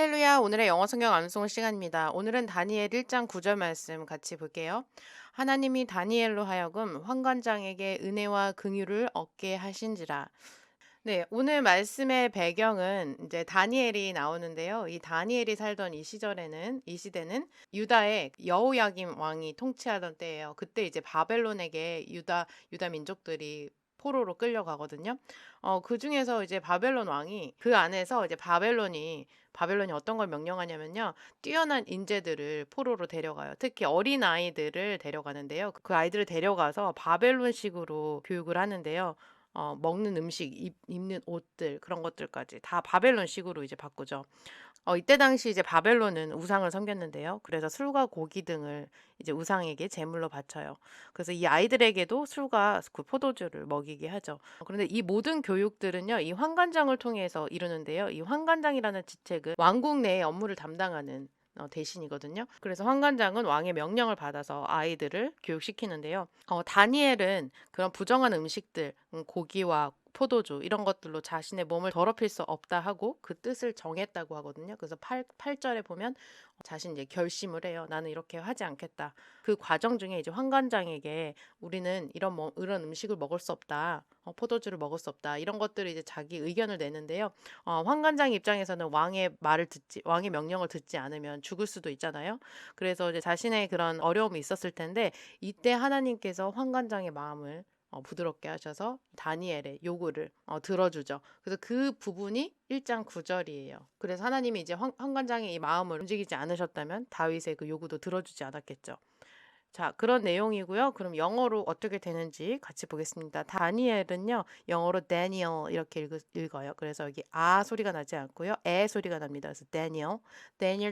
할렐루야, 오늘의 영어 성경 암송 시간입니다. 오늘은 다니엘 1장 9절 말씀 같이 볼게요. 하나님이 다니엘로 하여금 환관장에게 은혜와 긍휼을 얻게 하신지라. 네, 오늘 말씀의 배경은 이제 다니엘이 나오는데요. 이 다니엘이 살던 이 시대는 유다의 여호야김 왕이 통치하던 때예요. 그때 이제 바벨론에게 유다 민족들이 포로로 끌려가거든요. 그 중에서 이제 바벨론 왕이 그 안에서 이제 바벨론이 어떤 걸 명령하냐면요. 뛰어난 인재들을 포로로 데려가요. 특히 어린 아이들을 데려가는데요. 그 아이들을 데려가서 바벨론식으로 교육을 하는데요. 먹는 음식, 입는 옷들 그런 것들까지 다 바벨론식으로 이제 바꾸죠. 이때 당시 이제 바벨론은 우상을 섬겼는데요. 그래서 술과 고기 등을 이제 우상에게 제물로 바쳐요. 그래서 이 아이들에게도 술과 그 포도주를 먹이게 하죠. 그런데 이 모든 교육들은요, 이 환관장을 통해서 이루는데요. 이 환관장이라는 직책은 왕국 내의 업무를 담당하는 대신이거든요. 그래서 환관장은 왕의 명령을 받아서 아이들을 교육시키는데요. 다니엘은 그런 부정한 음식들, 고기와 포도주 이런 것들로 자신의 몸을 더럽힐 수 없다 하고 그 뜻을 정했다고 하거든요. 그래서 8절에 보면 자신 이제 결심을 해요. 나는 이렇게 하지 않겠다. 그 과정 중에 이제 환관장에게 우리는 이런 음식을 먹을 수 없다. 포도주를 먹을 수 없다. 이런 것들을 이제 자기 의견을 내는데요. 환관장 입장에서는 왕의 명령을 듣지 않으면 죽을 수도 있잖아요. 그래서 이제 자신의 그런 어려움이 있었을 텐데 이때 하나님께서 환관장의 마음을 부드럽게 하셔서 다니엘의 요구를 들어주죠. 그래서 그 부분이 1장 9절이에요. 그래서 하나님이 이제 환관장의 이 마음을 움직이지 않으셨다면 다윗의 그 요구도 들어주지 않았겠죠. 자, 그런 내용이고요. 그럼 영어로 어떻게 되는지 같이 보겠습니다. 다니엘은요, 영어로 Daniel 이렇게 읽어요. 그래서 여기 아 소리가 나지 않고요. 에 소리가 납니다. 그래서 Daniel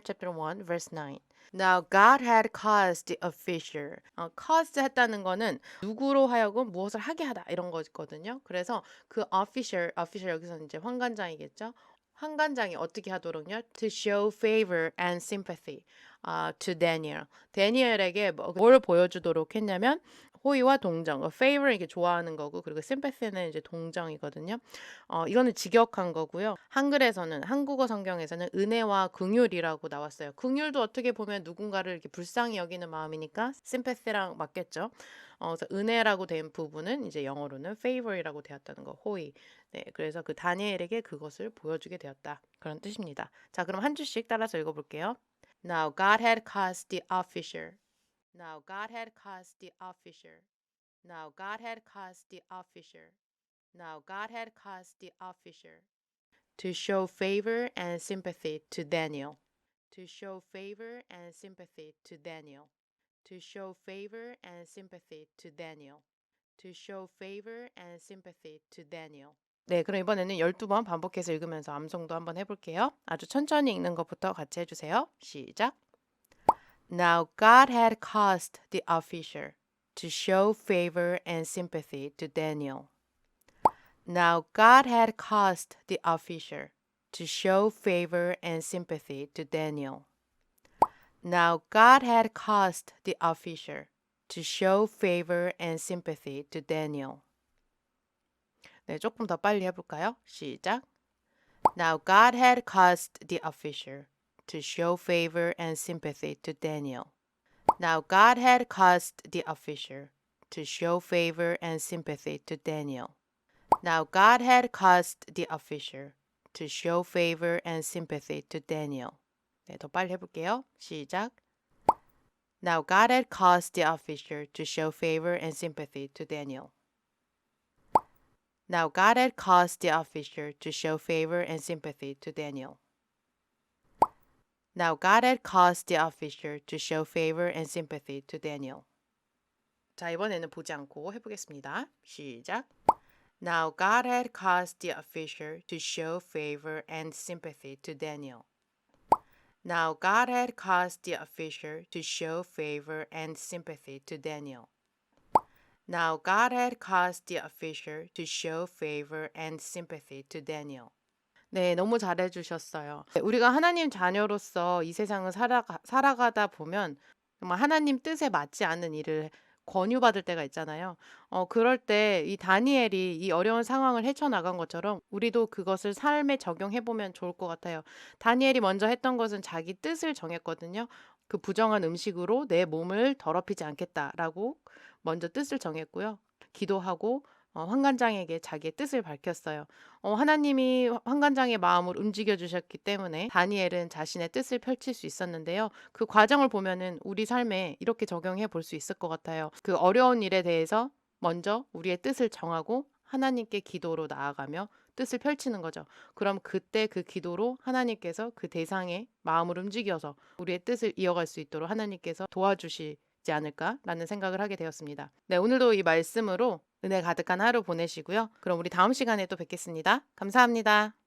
chapter 1 verse 9. Now God had caused a fissure. caused 했다는 거는 누구로 하여금 무엇을 하게 하다 이런 거거든요. 그래서 그 official 여기서는 이제 환관장이겠죠. 환관장이 어떻게 하도록요? To show favor and sympathy. to Daniel. 데니엘에게 뭘 보여주도록 했냐면 호의와 동정, favor은 이렇게 좋아하는 거고 그리고 sympathy는 이제 동정이거든요. 이거는 직역한 거고요. 한국어 성경에서는 은혜와 긍휼이라고 나왔어요. 긍휼도 어떻게 보면 누군가를 이렇게 불쌍히 여기는 마음이니까 sympathy랑 맞겠죠. 그래서 은혜라고 된 부분은 이제 영어로는 favor이라고 되었다는 거, 호의. 네, 그래서 그 다니엘에게 그것을 보여주게 되었다. 그런 뜻입니다. 자, 그럼 한 주씩 따라서 읽어볼게요. Now God had caused the officer. Now God had caused the officer. Now God had caused the officer. Now God had caused the officer to show favor and sympathy to Daniel. To show favor and sympathy to Daniel. To show favor and sympathy to Daniel. To show favor and sympathy to Daniel. 네, 그럼 이번에는 12번 반복해서 읽으면서 암송도 한번 해볼게요. 아주 천천히 읽는 것부터 같이 해주세요. 시작. Now God had caused the officer to show favor and sympathy to Daniel. Now God had caused the officer to show favor and sympathy to Daniel. Now God had caused the officer to show favor and sympathy to Daniel. 네, 조금 더 빨리 해볼까요? 시작. Now God had caused the officer to show favor and sympathy to Daniel. Now God had caused the officer to show favor and sympathy to Daniel. Now God had caused the officer to show favor and sympathy to Daniel. 네, 더 빨리 해볼게요. 시작. Now God had caused the officer to show favor and sympathy to Daniel. Now God had caused the officer to show favor and sympathy to Daniel. Now God had caused the officer to show favor and sympathy to Daniel. 자, 이번에는 보지 않고 해보겠습니다. 시작. Now God had caused the officer to show favor and sympathy to Daniel. Now God had caused the officer to show favor and sympathy to Daniel. Now God had caused the officer to show favor and sympathy to Daniel. 네, 너무 잘해주셨어요. 우리가 하나님 자녀로서 이 세상을 살아가다 보면 정말 하나님 뜻에 맞지 않는 일을 권유받을 때가 있잖아요. 그럴 때 이 다니엘이 이 어려운 상황을 헤쳐나간 것처럼 우리도 그것을 삶에 적용해 보면 좋을 것 같아요. 다니엘이 먼저 했던 것은 자기 뜻을 정했거든요. 그 부정한 음식으로 내 몸을 더럽히지 않겠다라고 먼저 뜻을 정했고요. 기도하고 환관장에게 자기의 뜻을 밝혔어요. 하나님이 환관장의 마음을 움직여 주셨기 때문에 다니엘은 자신의 뜻을 펼칠 수 있었는데요. 그 과정을 보면은 우리 삶에 이렇게 적용해 볼 수 있을 것 같아요. 그 어려운 일에 대해서 먼저 우리의 뜻을 정하고 하나님께 기도로 나아가며 뜻을 펼치는 거죠. 그럼 그때 그 기도로 하나님께서 그 대상의 마음을 움직여서 우리의 뜻을 이어갈 수 있도록 하나님께서 도와주시지 않을까라는 생각을 하게 되었습니다. 네, 오늘도 이 말씀으로 은혜 가득한 하루 보내시고요. 그럼 우리 다음 시간에 또 뵙겠습니다. 감사합니다.